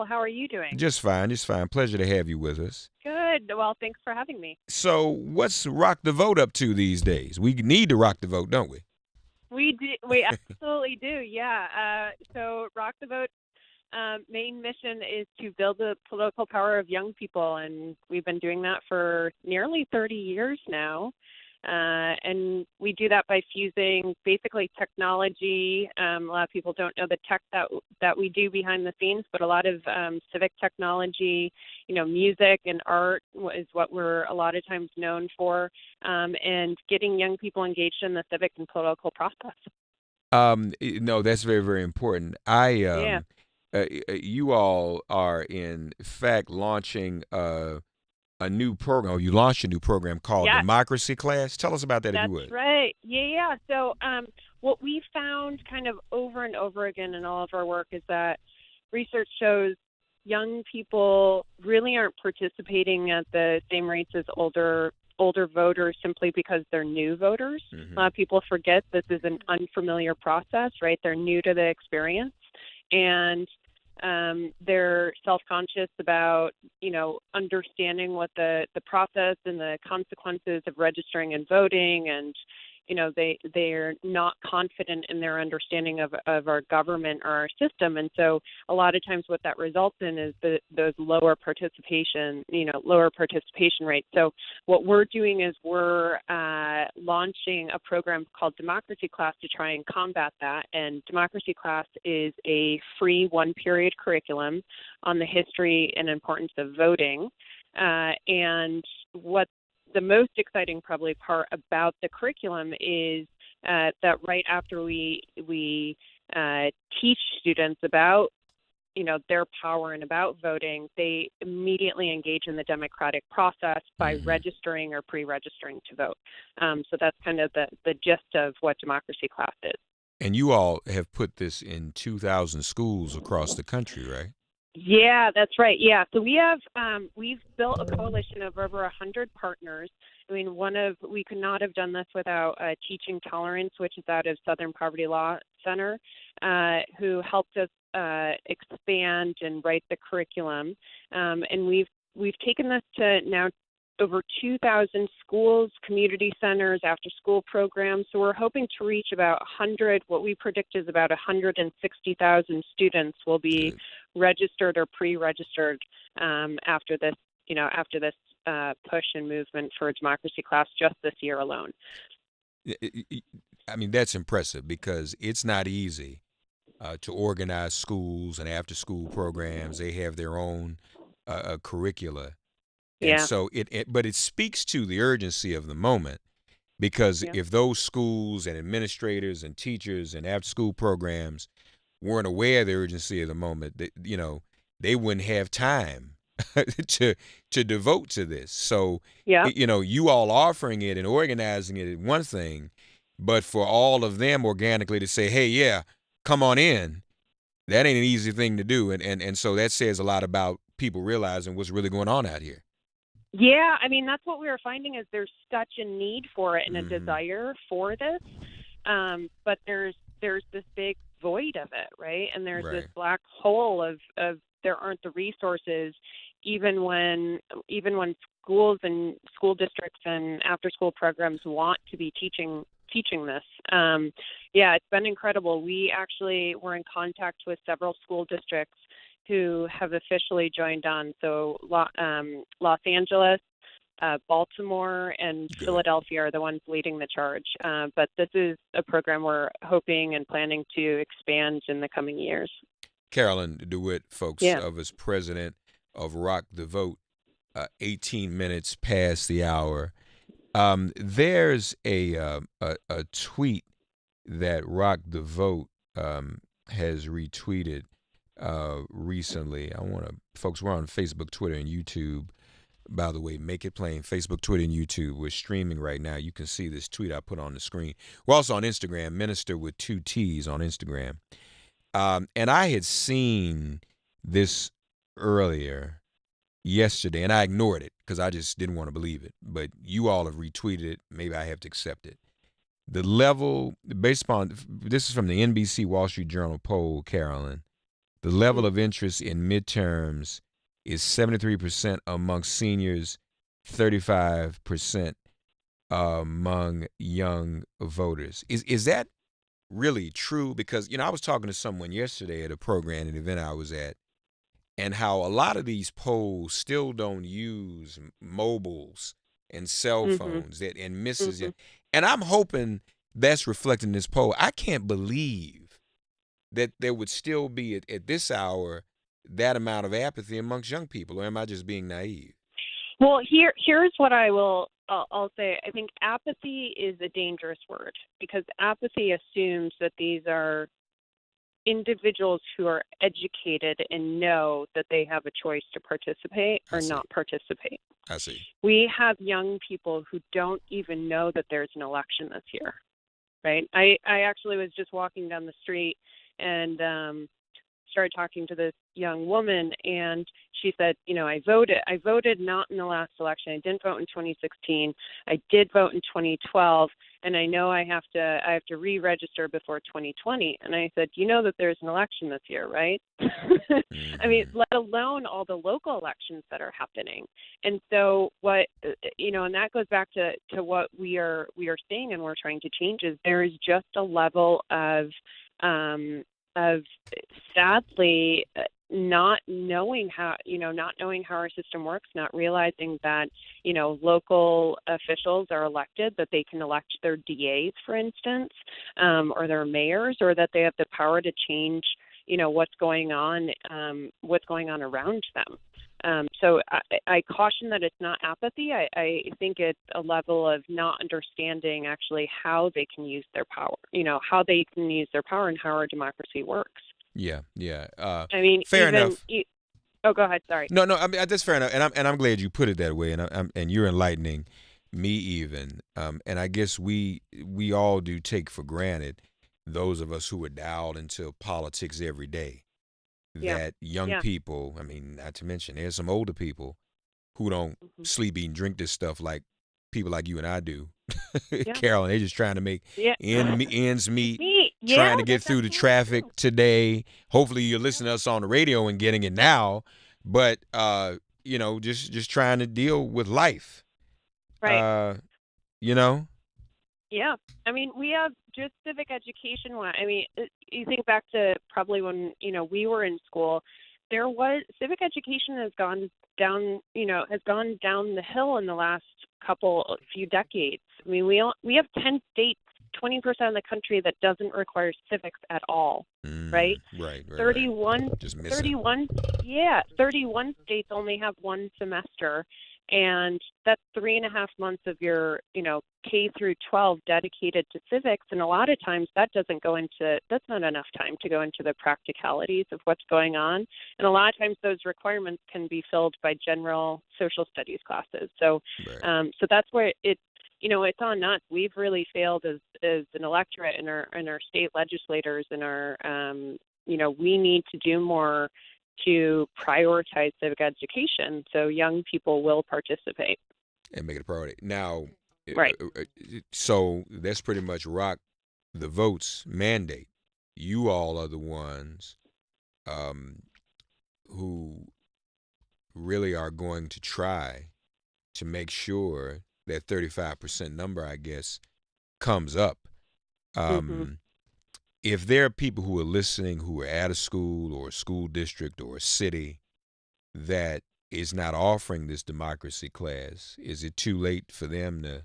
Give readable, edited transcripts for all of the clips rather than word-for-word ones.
well. How are you doing? Just fine, just fine. Pleasure to have you with us. Good. Well, thanks for having me. So, what's Rock the Vote up to these days? We need to rock the vote, don't we? We absolutely do. Yeah. So Rock the Vote main mission is to build the political power of young people, and we've been doing that for nearly 30 years now. And we do that by fusing basically technology. A lot of people don't know the tech that we do behind the scenes, but a lot of civic technology, music and art is what we're a lot of times known for, and getting young people engaged in the civic and political process. No, that's very, very important. Yeah. You all are in fact launching a new program. Or you launched a new program called Yeah. Democracy Class. Tell us about that, if you That's would. right. Yeah. So, what we found kind of over and over again in all of our work is that research shows young people really aren't participating at the same rates as older voters simply because they're new voters. A lot of people forget this is an unfamiliar process, right? They're new to the experience, and they're self-conscious about, understanding what the process and the consequences of registering and voting, and they're not confident in their understanding of our government or our system. And so a lot of times what that results in is those lower participation rates. So what we're doing is we're launching a program called Democracy Class to try and combat that. And Democracy Class is a free one-period curriculum on the history and importance of voting. And what the most exciting probably part about the curriculum is that right after we teach students about their power and about voting, they immediately engage in the democratic process by registering or pre-registering to vote. So that's kind of the gist of what Democracy Class is. And you all have put this in 2,000 schools across the country, right? Yeah, that's right. Yeah, so we've built a coalition of over 100 partners. I mean, we could not have done this without Teaching Tolerance, which is out of Southern Poverty Law Center, who helped us expand and write the curriculum. And we've taken this to now over 2,000 schools, community centers, after-school programs. So we're hoping to reach about 100. What we predict is about 160,000 students will be registered or pre-registered after this push and movement for a Democracy Class just this year alone. I mean, that's impressive because it's not easy to organize schools and after-school programs. They have their own curricula. And Yeah. so but it speaks to the urgency of the moment because Yeah. if those schools and administrators and teachers and after school programs weren't aware of the urgency of the moment, they wouldn't have time to devote to this. So, Yeah. you all offering it and organizing it is one thing, but for all of them organically to say, hey, yeah, come on in, that ain't an easy thing to do. And so that says a lot about people realizing what's really going on out here. Yeah, I mean, that's what we were finding is there's such a need for it and a desire for this, but there's this big void of it, right? And there's this black hole of there aren't the resources, even when schools and school districts and after-school programs want to be teaching this. Yeah, it's been incredible. We actually were in contact with several school districts who have officially joined on. So Los Angeles, Baltimore, and Philadelphia are the ones leading the charge. But this is a program we're hoping and planning to expand in the coming years. Carolyn DeWitt, folks, Yeah. was president of Rock the Vote, 18 minutes past the hour. There's a tweet that Rock the Vote has retweeted recently. Folks, we're on Facebook, Twitter, and YouTube. By the way, make it plain. Facebook, Twitter, and YouTube. We're streaming right now. You can see this tweet I put on the screen. We're also on Instagram, Minister with 2 T's on Instagram. And I had seen this earlier yesterday, and I ignored it because I just didn't want to believe it. But you all have retweeted it. Maybe I have to accept it. The level, based upon, this is from the NBC Wall Street Journal poll, Carolyn. The level of interest in midterms is 73% among seniors, 35% among young voters. Is that really true? Because, I was talking to someone yesterday at a program, an event I was at, and how a lot of these polls still don't use mobiles and cell Mm-hmm. phones and misses. Mm-hmm. And I'm hoping that's reflected in this poll. I can't believe that there would still be at this hour that amount of apathy amongst young people, or am I just being naive? Well, here's what I'll say. I think apathy is a dangerous word because apathy assumes that these are individuals who are educated and know that they have a choice to participate or not participate. I see. We have young people who don't even know that there's an election this year, right? I actually was just walking down the street and started talking to this young woman, and she said, I voted not in the last election. I didn't vote in 2016. I did vote in 2012, and I know I have to re-register before 2020. And I said, you know that there's an election this year, right? I mean, let alone all the local elections that are happening. And so what, and that goes back to what we are seeing and we're trying to change is there is just a level of sadly not knowing how our system works, not realizing that, local officials are elected, that they can elect their DAs, for instance, or their mayors, or that they have the power to change, what's going on around them. So I caution that it's not apathy. I think it's a level of not understanding actually how they can use their power, how they can use their power and how our democracy works. Yeah. I mean, fair enough. Oh, go ahead. Sorry. No. I mean, that's fair enough, and I'm glad you put it that way, and you're enlightening me even. And I guess we all do take for granted, those of us who are dialed into politics every day, that young people. I mean, not to mention, there's some older people who don't sleep, eat, and drink this stuff like people like you and I do. Carolyn, they're just trying to make ends meet. Trying to get through the traffic today. Hopefully you're listening to us on the radio and getting it now, but just trying to deal with life. Right. Yeah. I mean, we have just civic education. I mean, you think back to probably when, we were in school, civic education has gone down the hill in the last few decades. I mean, we have 10 states, 20% of the country that doesn't require civics at all, right? Right. 31 states only have one semester, and that's 3.5 months of your, K through 12 dedicated to civics. And a lot of times that's not enough time to go into the practicalities of what's going on. And a lot of times those requirements can be filled by general social studies classes. So, so that's where it's on us. We've really failed as an electorate and our state legislators and our, we need to do more to prioritize civic education so young people will participate. And make it a priority. Now, right. So that's pretty much Rock the Vote's mandate. You all are the ones who really are going to try to make sure that 35% number, I guess, comes up. If there are people who are listening who are at a school or a school district or a city that is not offering this democracy class, is it too late for them to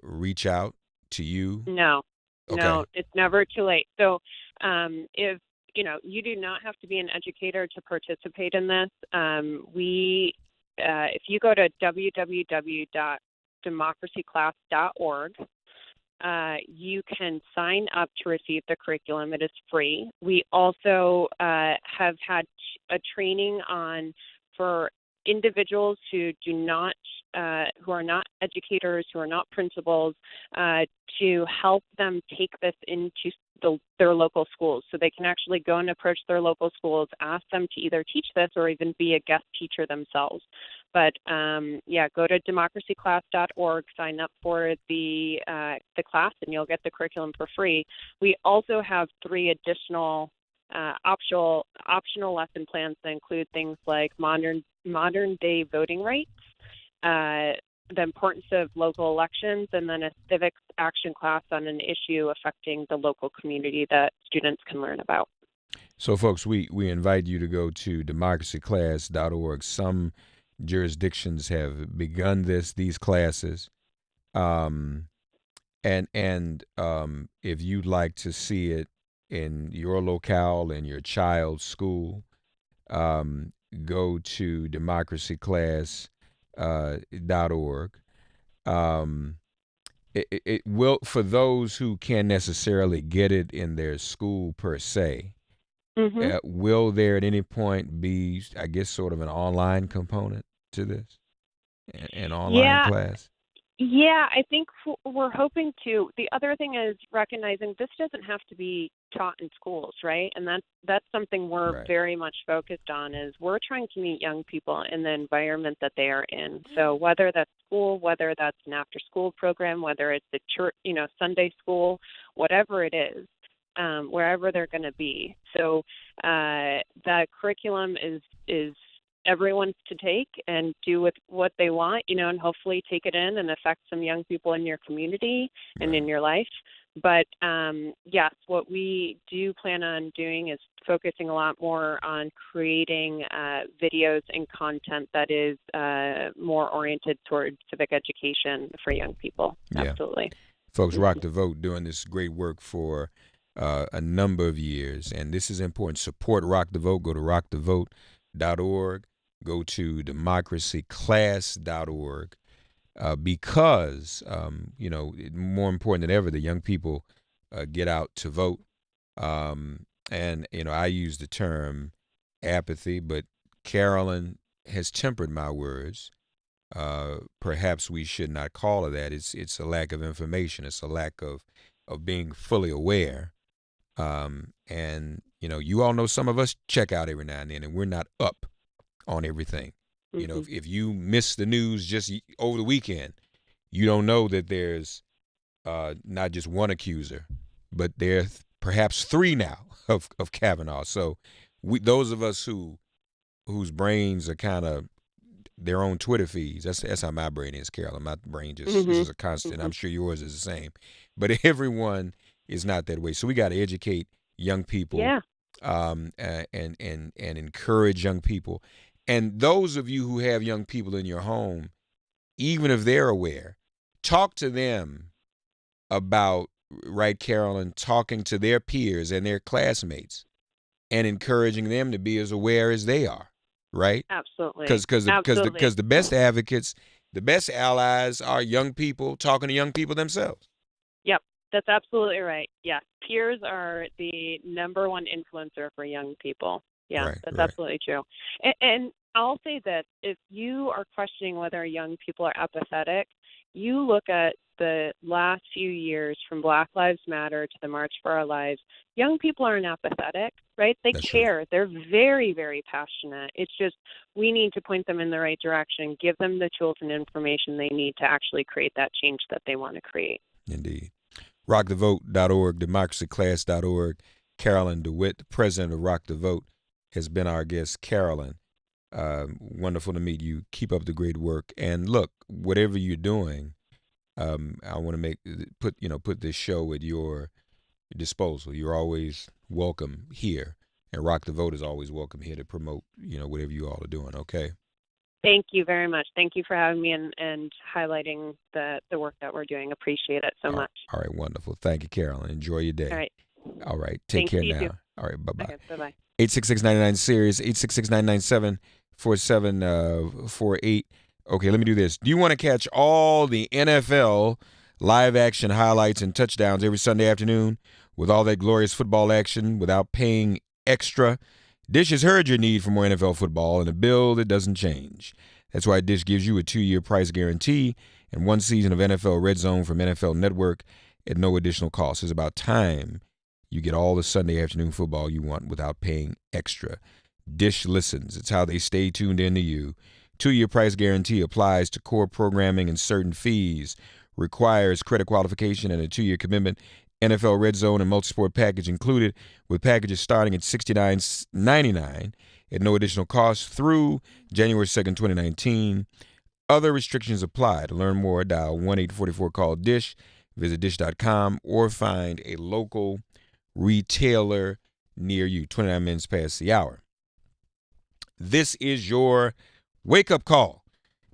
reach out to you? No. Okay. No, it's never too late. So if you do not have to be an educator to participate in this. If you go to www.democracyclass.org, you can sign up to receive the curriculum. It is free. We also have had a training for individuals who who are not educators, who are not principals, to help them take this into their local schools. So they can actually go and approach their local schools, ask them to either teach this or even be a guest teacher themselves. But go to democracyclass.org, sign up for the class, and you'll get the curriculum for free. We also have 3 additional optional lesson plans that include things like modern day voting rights, the importance of local elections, and then a civics action class on an issue affecting the local community that students can learn about. So, folks, we invite you to go to democracyclass.org. Some jurisdictions have begun these classes. And if you'd like to see it in your locale, in your child's school, go to democracyclass.org. It will, for those who can't necessarily get it in their school per se, will there at any point be, I guess, sort of an online component to this, an online class? Yeah, I think we're hoping to. The other thing is recognizing this doesn't have to be taught in schools, right? And that's something we're very much focused on, is we're trying to meet young people in the environment that they are in. So whether that's school, whether that's an after-school program, whether it's a church, Sunday school, whatever it is, wherever they're going to be. So that curriculum is everyone's to take and do with what they want, and hopefully take it in and affect some young people in your community and in your life. But yes, what we do plan on doing is focusing a lot more on creating videos and content that is more oriented towards civic education for young people. Yeah. Absolutely. Folks, Rock the Vote doing this great work for a number of years, and this is important. Support Rock the Vote. Go to rockthevote.org. Go to democracyclass.org, because, more important than ever, the young people get out to vote. And, I use the term apathy, but Carolyn has tempered my words. Perhaps we should not call it that. It's a lack of information. It's a lack of being fully aware. And, you all know some of us check out every now and then, and we're not up on everything. If you miss the news just over the weekend, you don't know that there's not just one accuser, but there's perhaps three now of Kavanaugh. So those of us whose brains are kind of their own Twitter feeds, that's how my brain is, Carolyn. My brain just is a constant. I'm sure yours is the same. But everyone is not that way. So we got to educate young people, and encourage young people. And those of you who have young people in your home, even if they're aware, talk to them about, right, Carolyn, talking to their peers and their classmates and encouraging them to be as aware as they are, right? Absolutely. Because the best advocates, the best allies are young people talking to young people themselves. Yep, that's absolutely right. Yes, peers are the number one influencer for young people. Yeah, that's absolutely true. And I'll say that if you are questioning whether young people are apathetic, you look at the last few years from Black Lives Matter to the March for Our Lives, young people aren't apathetic, right? They care. They're very, very passionate. It's just we need to point them in the right direction, give them the tools and information they need to actually create that change that they want to create. Indeed. Rockthevote.org, democracyclass.org. Carolyn DeWitt, the president of Rock the Vote, has been our guest. Carolyn, wonderful to meet you. Keep up the great work. And look, whatever you're doing, I want to put this show at your disposal. You're always welcome here, and Rock the Vote is always welcome here to promote, whatever you all are doing. Okay. Thank you very much. Thank you for having me and highlighting the work that we're doing. Appreciate it so much. All right, wonderful. Thank you, Carolyn. Enjoy your day. All right. All right. Take care now. Too. All right. Bye-bye. Okay, bye-bye. 866-99-SERIOUS, 866-997-4748. Okay, let me do this. Do you want to catch all the NFL live action highlights and touchdowns every Sunday afternoon with all that glorious football action without paying extra? Dish has heard your need for more NFL football and a bill that doesn't change. That's why Dish gives you a 2-year price guarantee and 1 season of NFL Red Zone from NFL Network at no additional cost. It's about time you get all the Sunday afternoon football you want without paying extra. Dish listens. It's how they stay tuned in to you. 2-year price guarantee applies to core programming and certain fees. Requires credit qualification and a 2-year commitment. NFL Red Zone and multi-sport package included, with packages starting at $69.99 at no additional cost through January 2nd, 2019. Other restrictions apply. To learn more, dial 1-844-CALL-DISH, visit dish.com, or find a local retailer near you. 29 minutes past the hour. This is your wake-up call.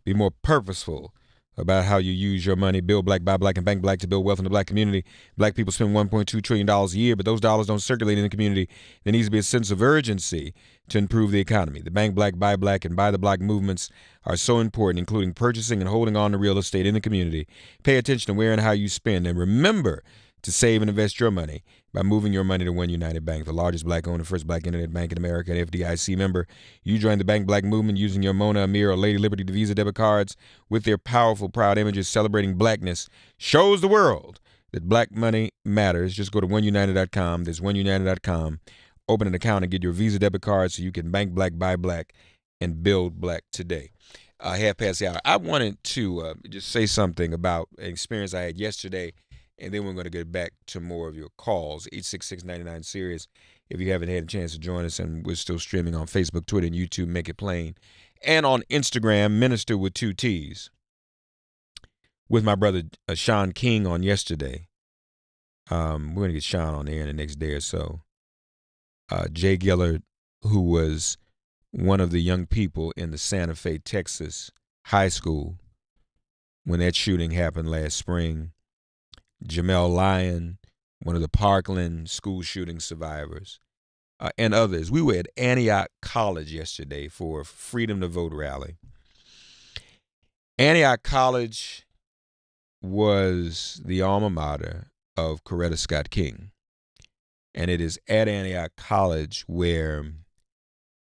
Be more purposeful about how you use your money. Build black, buy black, and bank black to build wealth in the black community. Black people spend $1.2 trillion a year, but those dollars don't circulate in the community. There needs to be a sense of urgency to improve the economy. The bank black, buy black, and buy the black movements are so important, including purchasing and holding on to real estate in the community. Pay attention to where and how you spend, and remember to save and invest your money by moving your money to One United Bank, the largest black-owned and first black internet bank in America, an FDIC member. You join the Bank Black movement using your Mona, Amir, or Lady Liberty Visa debit cards with their powerful, proud images celebrating blackness. Shows the world that black money matters. Just go to oneunited.com. There's oneunited.com. Open an account and get your Visa debit card so you can bank black, buy black, and build black today. Half past the hour. I wanted to just say something about an experience I had yesterday, and then we're going to get back to more of your calls. 866-99-SERIOUS if you haven't had a chance to join us, and we're still streaming on Facebook, Twitter, and YouTube, Make It Plain, and on Instagram, Minister with 2 T's, with my brother Sean King on yesterday. We're going to get Sean on the air in the next day or so. Jay Gillard, who was one of the young people in the Santa Fe, Texas high school when that shooting happened last spring. Jamel Lyon, one of the Parkland school shooting survivors, and others. We were at Antioch College yesterday for a Freedom to Vote rally. Antioch College was the alma mater of Coretta Scott King. And it is at Antioch College where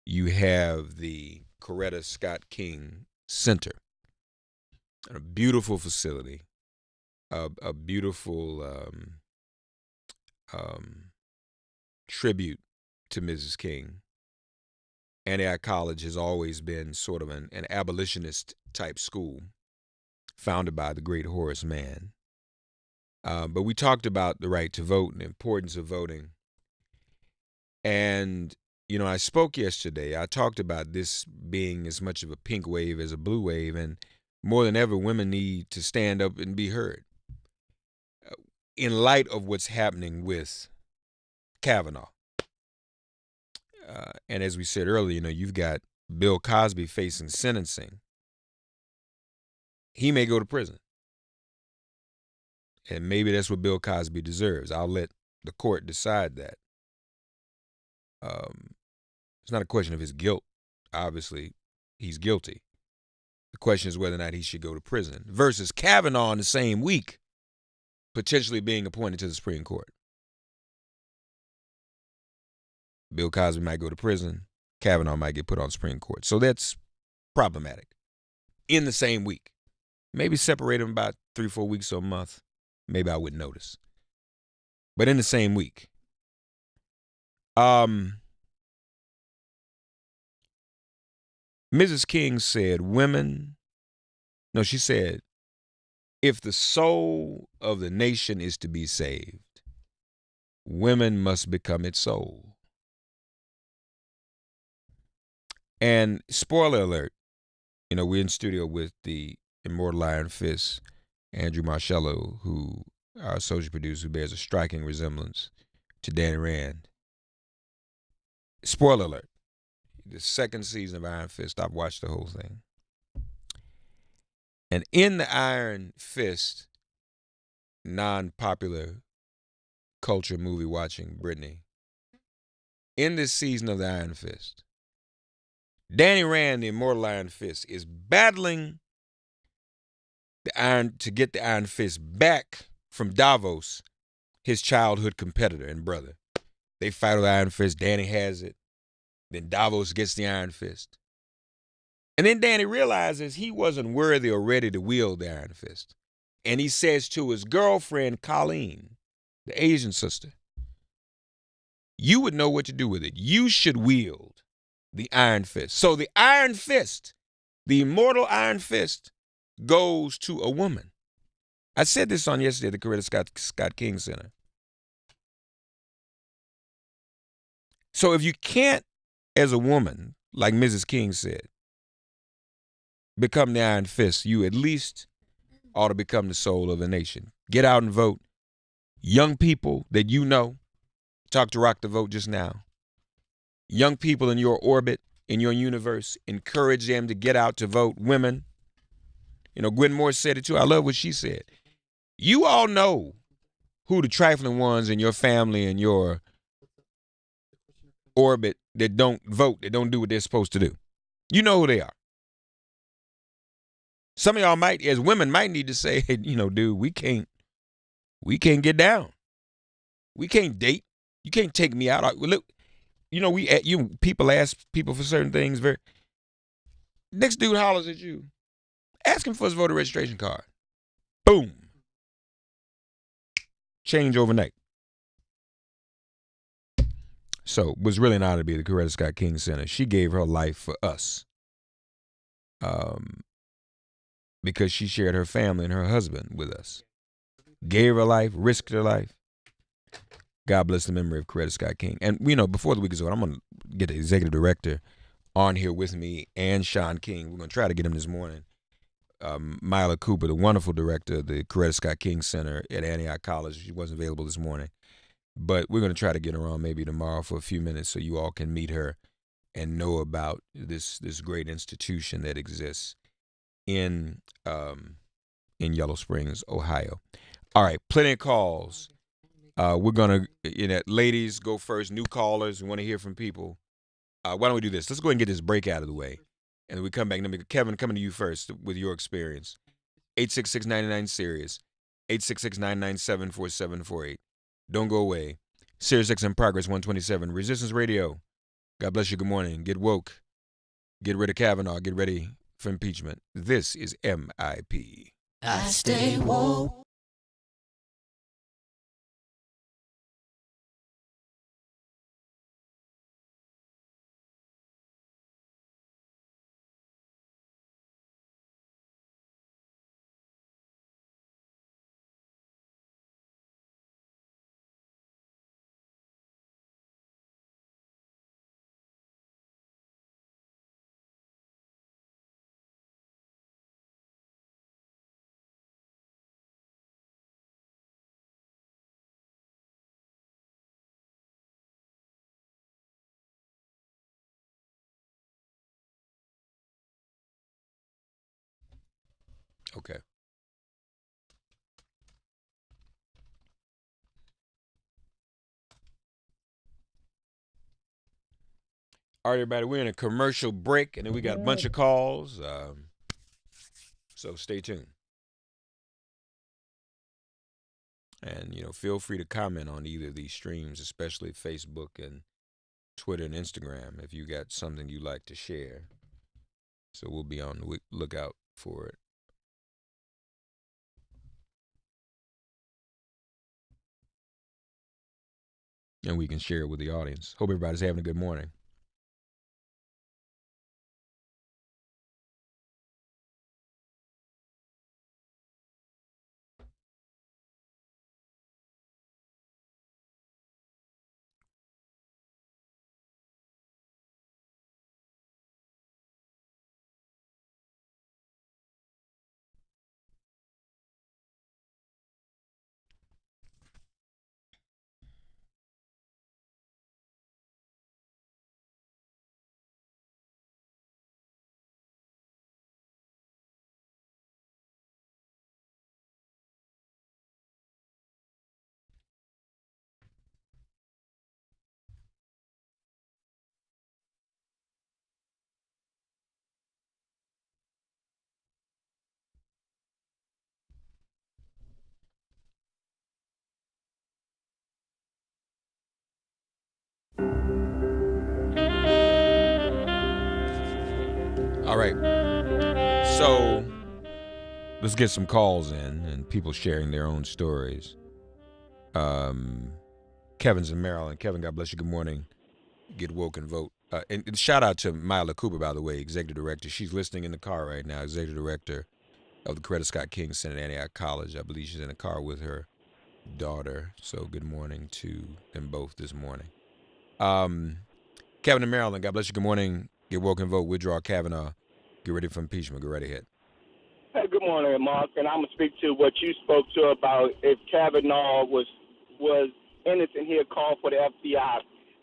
you have the Coretta Scott King Center, a beautiful facility. A beautiful tribute to Mrs. King. Antioch College has always been sort of an abolitionist type school founded by the great Horace Mann. But we talked about the right to vote and the importance of voting. And, you know, I spoke yesterday. I talked about this being as much of a pink wave as a blue wave. And more than ever, women need to stand up and be heard. In light of what's happening with Kavanaugh. And as we said earlier, you know, you've got Bill Cosby facing sentencing. He may go to prison. And maybe that's what Bill Cosby deserves. I'll let the court decide that. It's not a question of his guilt. Obviously, he's guilty. The question is whether or not he should go to prison. Versus Kavanaugh in the same week, potentially being appointed to the Supreme Court. Bill Cosby might go to prison. Kavanaugh might get put on the Supreme Court. So that's problematic. In the same week. Maybe separate them about 3-4 weeks or a month. Maybe I wouldn't notice. But in the same week. Mrs. King said she said, if the soul of the nation is to be saved, women must become its soul. And spoiler alert, you know, we're in studio with the immortal Iron Fist, Andrew Marcello, who our associate producer, who bears a striking resemblance to Danny Rand. Spoiler alert, the second season of Iron Fist, I've watched the whole thing. And in the Iron Fist, non-popular culture movie watching Brittany, in this season of the Iron Fist, Danny Rand, the immortal Iron Fist, is battling to get the Iron Fist back from Davos, his childhood competitor and brother. They fight with the Iron Fist. Danny has it. Then Davos gets the Iron Fist. And then Danny realizes he wasn't worthy or ready to wield the Iron Fist. And he says to his girlfriend, Colleen, the Asian sister, you would know what to do with it. You should wield the Iron Fist. So the Iron Fist, the immortal Iron Fist, goes to a woman. I said this on yesterday at the Coretta Scott King Center. So if you can't, as a woman, like Mrs. King said, become the iron fist, you at least ought to become the soul of the nation. Get out and vote. Young people that you know, talk to Rock the Vote just now. Young people in your orbit, in your universe, encourage them to get out to vote. Women, Gwen Moore said it too. I love what she said. You all know who the trifling ones in your family and your orbit that don't vote, that don't do what they're supposed to do. You know who they are. Some of y'all might, as women, might need to say, hey, dude, we can't get down. We can't date. You can't take me out. Look, people ask people for certain things. Next dude hollers at you. Ask him for his voter registration card. Boom. Change overnight. So it was really an honor to be at the Coretta Scott King Center. She gave her life for us. Because she shared her family and her husband with us. Gave her life, risked her life. God bless the memory of Coretta Scott King. And, before the week is over, I'm going to get the executive director on here with me and Sean King. We're going to try to get him this morning. Myla Cooper, the wonderful director of the Coretta Scott King Center at Antioch College. She wasn't available this morning. But we're going to try to get her on maybe tomorrow for a few minutes so you all can meet her and know about this great institution that exists in Yellow Springs, Ohio. All right, plenty of calls. We're going to, ladies, go first. New callers, we want to hear from people. Why don't we do this? Let's go ahead and get this break out of the way. And then we come back. Kevin, coming to you first with your experience. 866-99-SIRIUS. 866-997-4748. Don't go away. Sirius XM Progress 127. Resistance Radio. God bless you. Good morning. Get woke. Get rid of Kavanaugh. Get ready for impeachment. This is MIP. I stay woke. Okay. All right, everybody, we're in a commercial break, and then we got a bunch of calls. So stay tuned. And, feel free to comment on either of these streams, especially Facebook and Twitter and Instagram, if you got something you'd like to share. So we'll be on the lookout for it. And we can share it with the audience. Hope everybody's having a good morning. All right. So let's get some calls in and people sharing their own stories. Kevin's in Maryland. Kevin, God bless you. Good morning. Get woke and vote. And shout out to Myla Cooper, by the way, executive director. She's listening in the car right now, executive director of the Coretta Scott King Center at Antioch College. I believe she's in the car with her daughter. So good morning to them both this morning. Kevin in Maryland, God bless you. Good morning. Get woke and vote. Withdraw Kavanaugh. Get ready for impeachment. Go right ahead. Hey, good morning, Mark. And I'm gonna speak to what you spoke to about if Kavanaugh was innocent, he'd call for the FBI.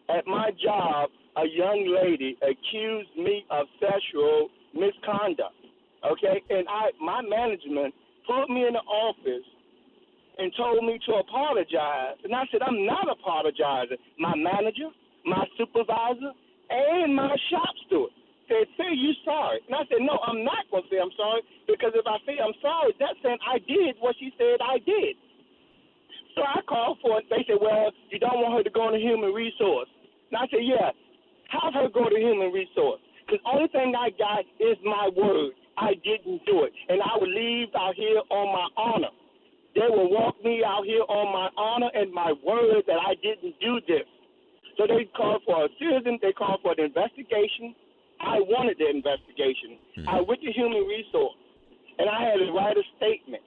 At my job, a young lady accused me of sexual misconduct. Okay, and my management put me in the office and told me to apologize. And I said, I'm not apologizing. My manager, my supervisor, and my shop steward said, say you sorry. And I said, no, I'm not going to say I'm sorry, because if I say I'm sorry, that's saying I did what she said I did. So I called for it. They said, well, you don't want her to go into human resource. And I said, yeah, have her go to human resource. Because the only thing I got is my word. I didn't do it. And I would leave out here on my honor. They will walk me out here on my honor and my word that I didn't do this. So they called for a citizen. They called for an investigation. I wanted the investigation. I went to human resource, and I had to write a statement.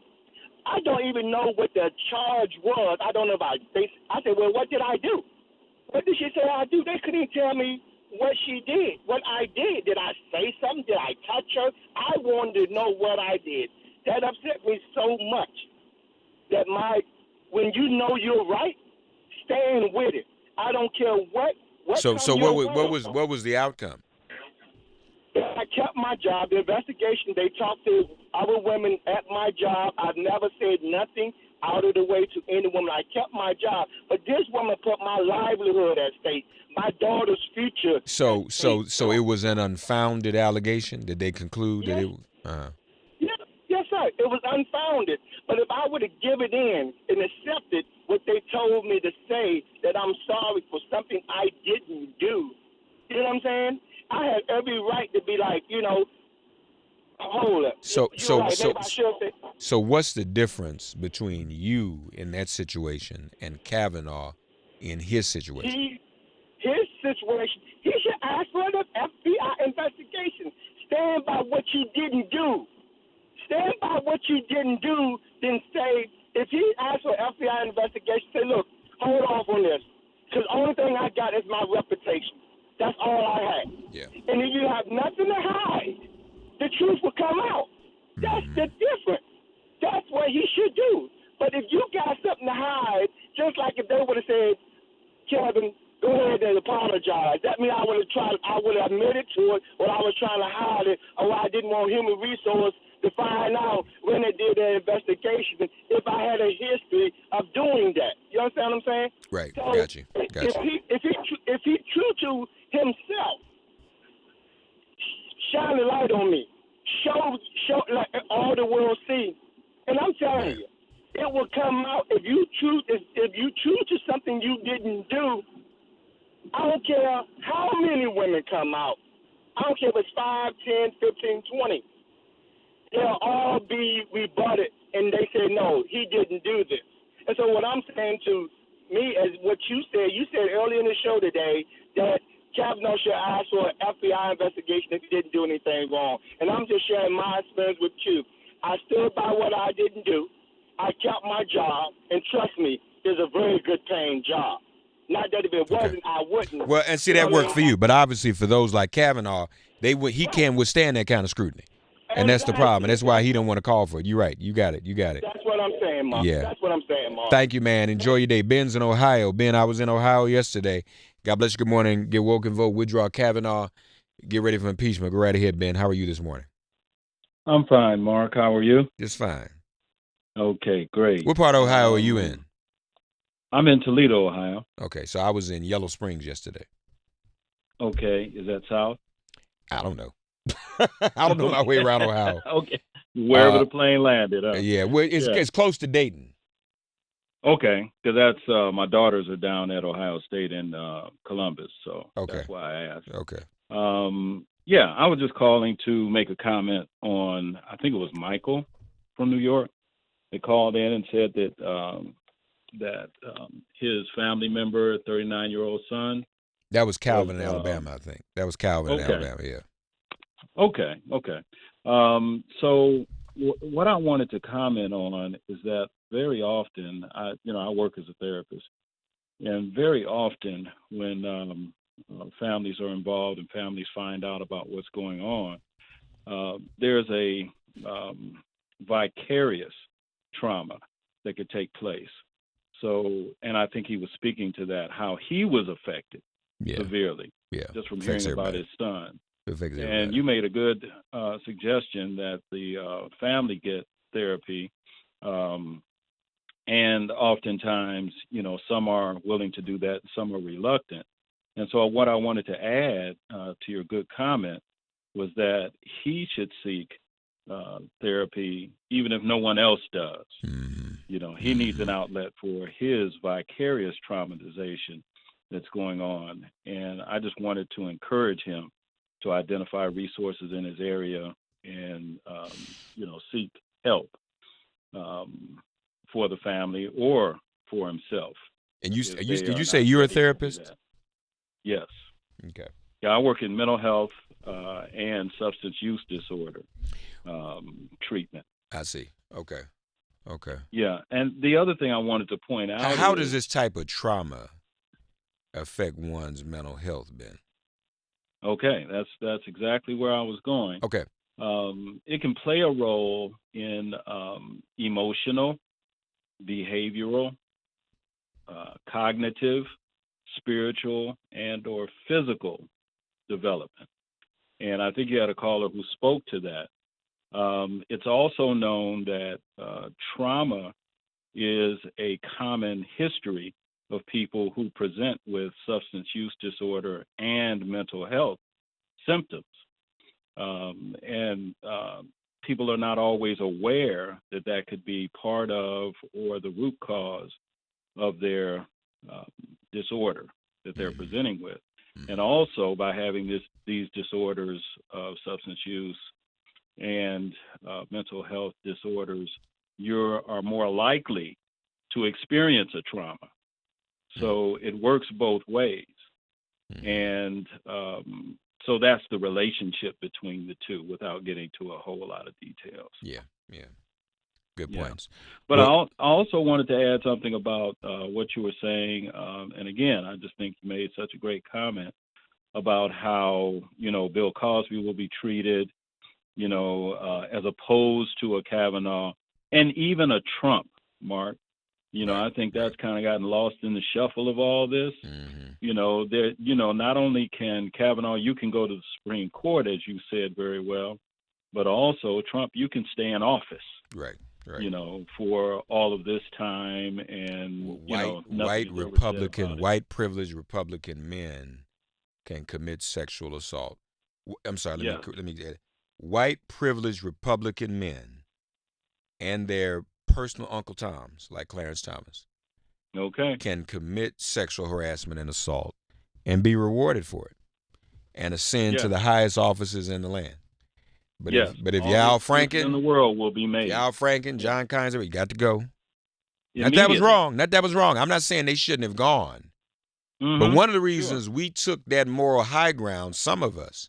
I don't even know what the charge was. I don't know about it. I said, well, what did I do? What did she say I do? They couldn't even tell me what she did, what I did. Did I say something? Did I touch her? I wanted to know what I did. That upset me so much that when you know you're right, stand with it. I don't care what. So what was the outcome? I kept my job. The investigation, they talked to other women at my job. I've never said nothing out of the way to any woman. I kept my job. But this woman put my livelihood at stake, my daughter's future. So it was an unfounded allegation? Did they conclude that it was? Yes, sir. It was unfounded. But if I would have given in and accepted what they told me to say, that I'm sorry for something I didn't do, you know what I'm saying? I had every right to be like, hold up. So what's the difference between you in that situation and Kavanaugh in his situation? His situation, he should ask for the FBI investigation. Stand by what you didn't do. Stand by what you didn't do, then say, if he asks for FBI investigation, say, look, hold off on this. Because the only thing I got is my reputation. That's all I had. Yeah. And if you have nothing to hide, the truth will come out. That's the difference. That's what he should do. But if you got something to hide, just like if they would have said, Kevin, go ahead and apologize. That means I would have admitted to it, or I was trying to hide it, or I didn't want human resource to find out when they did their investigation if I had a history of doing that. You understand what I'm saying? Right. So Got you. If he true to himself, shine the light on me. Show like all the world see. And I'm telling you, it will come out if you true to something you didn't do. I don't care how many women come out. I don't care if it's 5, 10, 15, 20. They'll all be rebutted, and they say, no, he didn't do this. And so what I'm saying to me is what you said earlier in the show today, that Kavanaugh should ask for an FBI investigation if he didn't do anything wrong. And I'm just sharing my experience with you. I stood by what I didn't do. I kept my job, and trust me, it's a very good paying job. Not that if it wasn't, I wouldn't. Well, and see, that worked for you, but obviously for those like Kavanaugh, he can't withstand that kind of scrutiny. And that's the problem. And that's why he don't want to call for it. You're right. You got it. That's what I'm saying, Mark. Yeah. That's what I'm saying, Mark. Thank you, man. Enjoy your day. Ben's in Ohio. Ben, I was in Ohio yesterday. God bless you. Good morning. Get woke and vote. Withdraw Kavanaugh. Get ready for impeachment. Go right ahead, Ben. How are you this morning? I'm fine, Mark. How are you? Just fine. Okay, great. What part of Ohio are you in? I'm in Toledo, Ohio. Okay, so I was in Yellow Springs yesterday. Okay, is that south? I don't know. I don't know my way around Ohio. Okay, wherever the plane landed. Yeah, well, it's close to Dayton. Okay, because that's my daughters are down at Ohio State in Columbus, so that's why I asked. Okay. Yeah, I was just calling to make a comment on, I think it was Michael from New York. They called in and said that his family member, 39-year-old son. That was Calvin in Alabama, I think. That was Calvin in Alabama, yeah. Okay. So what I wanted to comment on is that very often, I work as a therapist, and very often when families are involved and families find out about what's going on, there's a vicarious trauma that could take place. So, and I think he was speaking to that, how he was affected severely just from hearing about his son. And you made a good suggestion that the family get therapy. And oftentimes, some are willing to do that, some are reluctant. And so what I wanted to add to your good comment was that he should seek therapy even if no one else does. He needs an outlet for his vicarious traumatization that's going on. And I just wanted to encourage him to identify resources in his area and, seek help for the family or for himself. And did you say you're a therapist? Yes. Okay. Yeah, I work in mental health and substance use disorder treatment. I see. Okay. Yeah, and the other thing I wanted to point out how does this type of trauma affect one's mental health, Ben? Okay, that's exactly where I was going. Okay. It can play a role in emotional, behavioral, cognitive, spiritual, and or physical development. And I think you had a caller who spoke to that. It's also known that trauma is a common history of people who present with substance use disorder and mental health symptoms. And people are not always aware that that could be part of or the root cause of their disorder that they're presenting with. And also by having these disorders of substance use and mental health disorders, you are more likely to experience a trauma. So it works both ways. And so that's the relationship between the two without getting to a whole lot of details. Yeah. Good points. But I also wanted to add something about what you were saying. And again, I just think you made such a great comment about how, Bill Cosby will be treated, as opposed to a Kavanaugh and even a Trump, Mark. I think that's kind of gotten lost in the shuffle of all this. Not only can Kavanaugh, you can go to the Supreme Court, as you said very well, but also Trump, you can stay in office. Right. For all of this time, and white privileged Republican men can commit sexual assault. I'm sorry, let me add it. White privileged Republican men and their personal Uncle Toms, like Clarence Thomas, can commit sexual harassment and assault and be rewarded for it and ascend to the highest offices in the land. But if you're Al Franken, in the world will be made. Al Franken, John Kaiser, you got to go. Not that was wrong. I'm not saying they shouldn't have gone. But one of the reasons we took that moral high ground, some of us,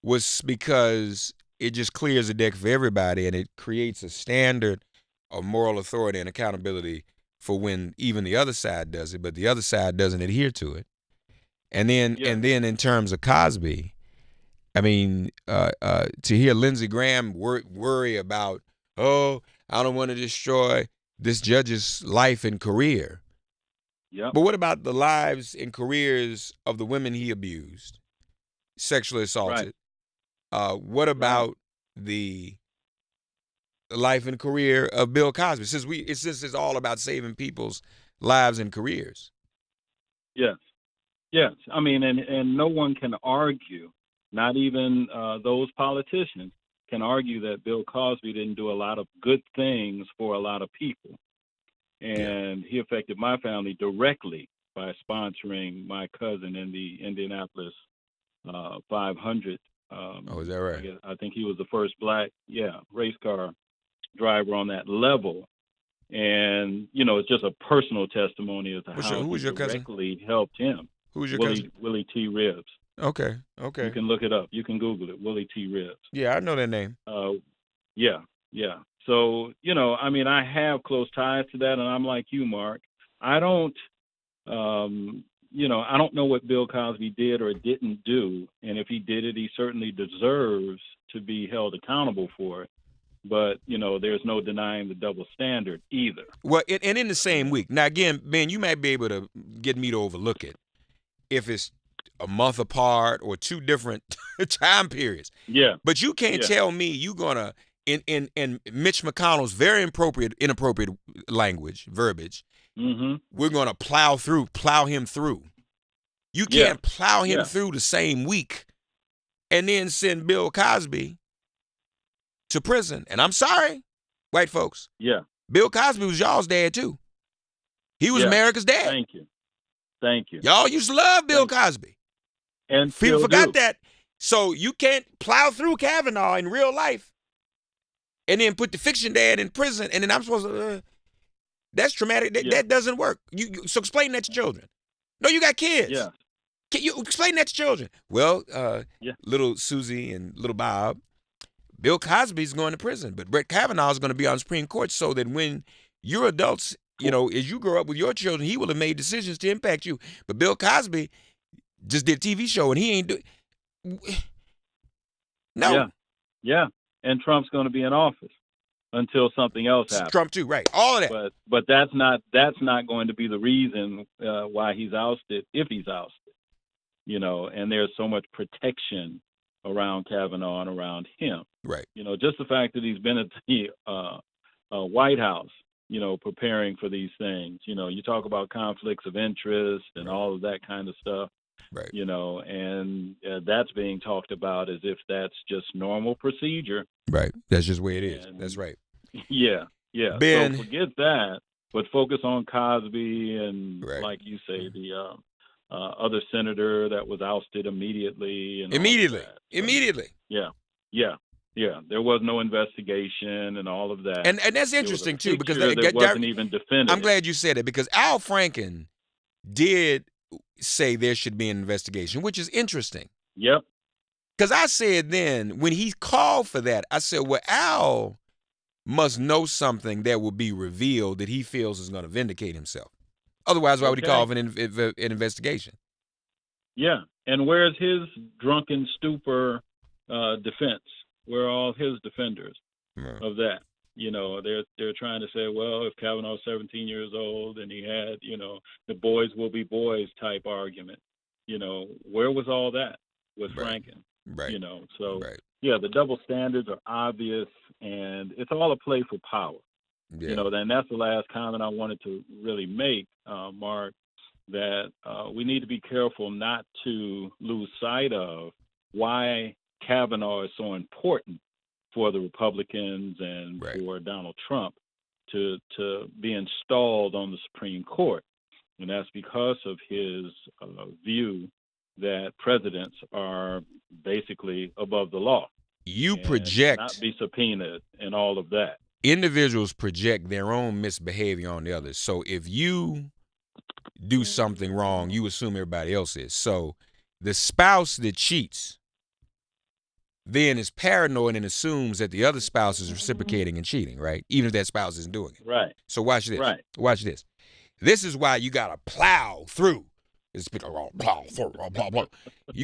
was because it just clears the deck for everybody and it creates a standard of moral authority and accountability for when even the other side does it, but the other side doesn't adhere to it. And then in terms of Cosby, I mean, to hear Lindsey Graham worry about, I don't want to destroy this judge's life and career. But what about the lives and careers of the women he abused, sexually assaulted? What about the life and career of Bill Cosby? Since it's all about saving people's lives and careers. Yes. I mean, and no one can argue. Not even those politicians can argue that Bill Cosby didn't do a lot of good things for a lot of people. And he affected my family directly by sponsoring my cousin in the Indianapolis 500. Is that right? I think he was the first black, race car driver on that level. And, it's just a personal testimony as to how he directly helped him. Who's your cousin? Willie T. Ribbs. Okay. You can look it up. You can Google it, Willie T. Ribbs. Yeah, I know that name. Yeah. So, I mean, I have close ties to that, and I'm like you, Mark. I don't, I don't know what Bill Cosby did or didn't do, and if he did it, he certainly deserves to be held accountable for it. But, there's no denying the double standard either. Well, and in the same week. Now, again, Ben, you might be able to get me to overlook it if it's a month apart or two different time periods. Yeah. But you can't tell me you're going to, in Mitch McConnell's very inappropriate verbiage, we're going to plow him through. You can't plow him through the same week and then send Bill Cosby to prison. And I'm sorry, white folks. Yeah. Bill Cosby was y'all's dad too. He was America's dad. Thank you. Y'all used to love Bill Cosby. And people forgot that. So you can't plow through Kavanaugh in real life and then put the fiction dad in prison, and then I'm supposed to that's traumatic. That doesn't work. So explain that to children. No, you got kids. Yeah. Can you explain that to children? Well, little Susie and little Bob, Bill Cosby's going to prison, but Brett Kavanaugh is going to be on the Supreme Court, so that when you're adults, as you grow up with your children, he will have made decisions to impact you. But Bill Cosby just did a TV show, and he ain't do. No. Yeah. And Trump's going to be in office until something else happens. Trump too, right? All of that. But that's not going to be the reason why he's ousted, if he's ousted. And there's so much protection around Kavanaugh and around him. Right. Just the fact that he's been at the White House, preparing for these things. You talk about conflicts of interest and all of that kind of stuff. Right. And that's being talked about as if that's just normal procedure. Right. That's just the way it is. That's right. Yeah. Ben, so forget that, but focus on Cosby and, like you say, the other senator that was ousted immediately. Immediately. Yeah. There was no investigation and all of that. And that's interesting too, because that wasn't even definitive. I'm glad you said it, because Al Franken did say there should be an investigation, which is interesting. Yep. Because I said then, when he called for that, I said, well, Al must know something that will be revealed that he feels is going to vindicate himself. Otherwise, why would he call for an investigation? Yeah. And where's his drunken stupor defense? Where are all his defenders of that? They're trying to say, well, if Kavanaugh's 17 years old and he had, the boys will be boys type argument, where was all that with Franken? Right. The double standards are obvious, and it's all a play for power. Yeah. And that's the last comment I wanted to really make, Mark, that we need to be careful not to lose sight of why Kavanaugh is so important for the Republicans and for Donald Trump to be installed on the Supreme Court. And that's because of his view that presidents are basically above the law. You project. Not be subpoenaed and all of that. Individuals project their own misbehavior on the others. So if you do something wrong, you assume everybody else is. So the spouse that cheats then is paranoid and assumes that the other spouse is reciprocating and cheating, right? Even if that spouse isn't doing it. Right. So watch this. Right. Watch this. This is why you got to plow through. You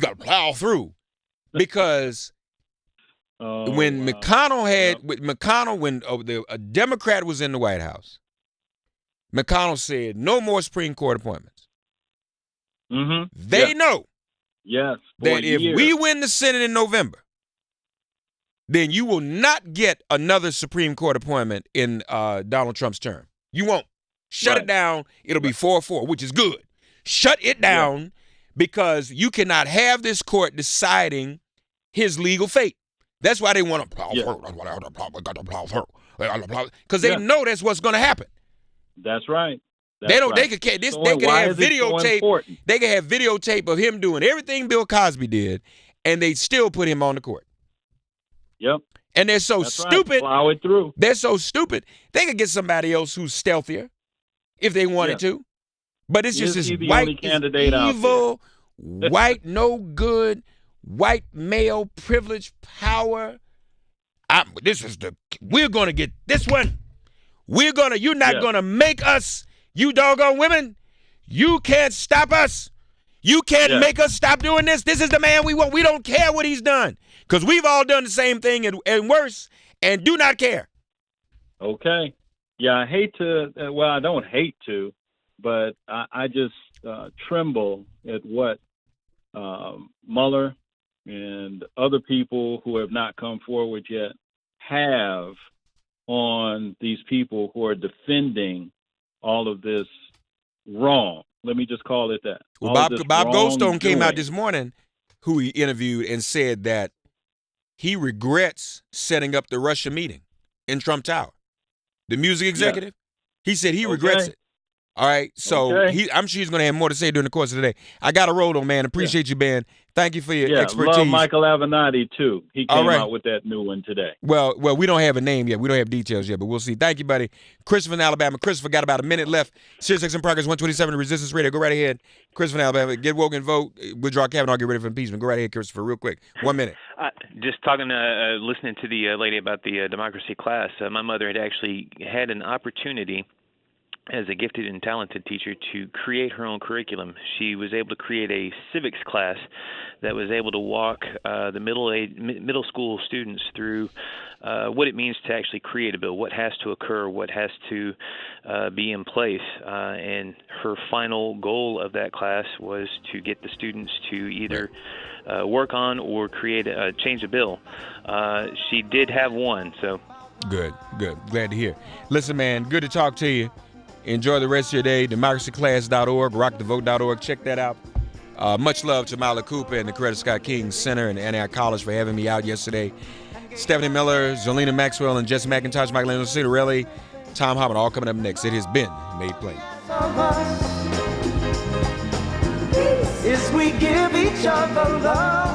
got to plow through. Because when McConnell when a Democrat was in the White House, McConnell said no more Supreme Court appointments. They know that if we win the Senate in November, then you will not get another Supreme Court appointment in Donald Trump's term. You won't. Shut it down. It'll be 4-4, which is good. Shut it down because you cannot have this court deciding his legal fate. That's why they want to plow through. Because they know that's what's going to happen. That's right. They could have videotape. They could have videotape of him doing everything Bill Cosby did, and they still put him on the court. Yep. And they're so stupid. Right. Plow it through. They're so stupid. They could get somebody else who's stealthier if they wanted to. But it's just this white, evil, white, no good, white male privilege power. We're going to get this one. You're not going to make us, you doggone women. You can't stop us. You can't make us stop doing this. This is the man we want. We don't care what he's done because we've all done the same thing and worse and do not care. Okay. Yeah, I hate to, well, I don't hate to, but I just tremble at what Mueller and other people who have not come forward yet have on these people who are defending all of this wrong. Let me just call it that. Well, Bob Goldstone came out this morning, who he interviewed, and said that he regrets setting up the Russia meeting in Trump Tower. The music executive, he said he regrets it. All right, so I'm sure he's going to have more to say during the course of the day. I got to roll on, man. Appreciate you, Ben. Thank you for your expertise. Love Michael Avenatti, too. He came out with that new one today. Well, we don't have a name yet. We don't have details yet, but we'll see. Thank you, buddy. Christopher in Alabama. Christopher got about a minute left. Sirius XM Progress 127 Resistance Radio. Go right ahead. Christopher in Alabama. Get woke and vote. Withdraw Kavanaugh. Get ready for impeachment. Go right ahead, Christopher, real quick. 1 minute. Just talking, listening to the lady about the democracy class, my mother had actually had an opportunity as a gifted and talented teacher to create her own curriculum. She was able to create a civics class that was able to walk the middle school students through what it means to actually create a bill, what has to occur, what has to be in place. And her final goal of that class was to get the students to either work on or change a bill. She did have one, so. Good. Glad to hear. Listen, man, good to talk to you. Enjoy the rest of your day. democracyclass.org, rockthevote.org. Check that out. Much love to Mila Cooper and the Coretta Scott King Center and Antioch College for having me out yesterday. Stephanie Miller, Zolina Maxwell, and Jesse McIntosh, Michelangelo Citarelli, Tom Hoffman, all coming up next. It has been Made Plain. Is we give each other love.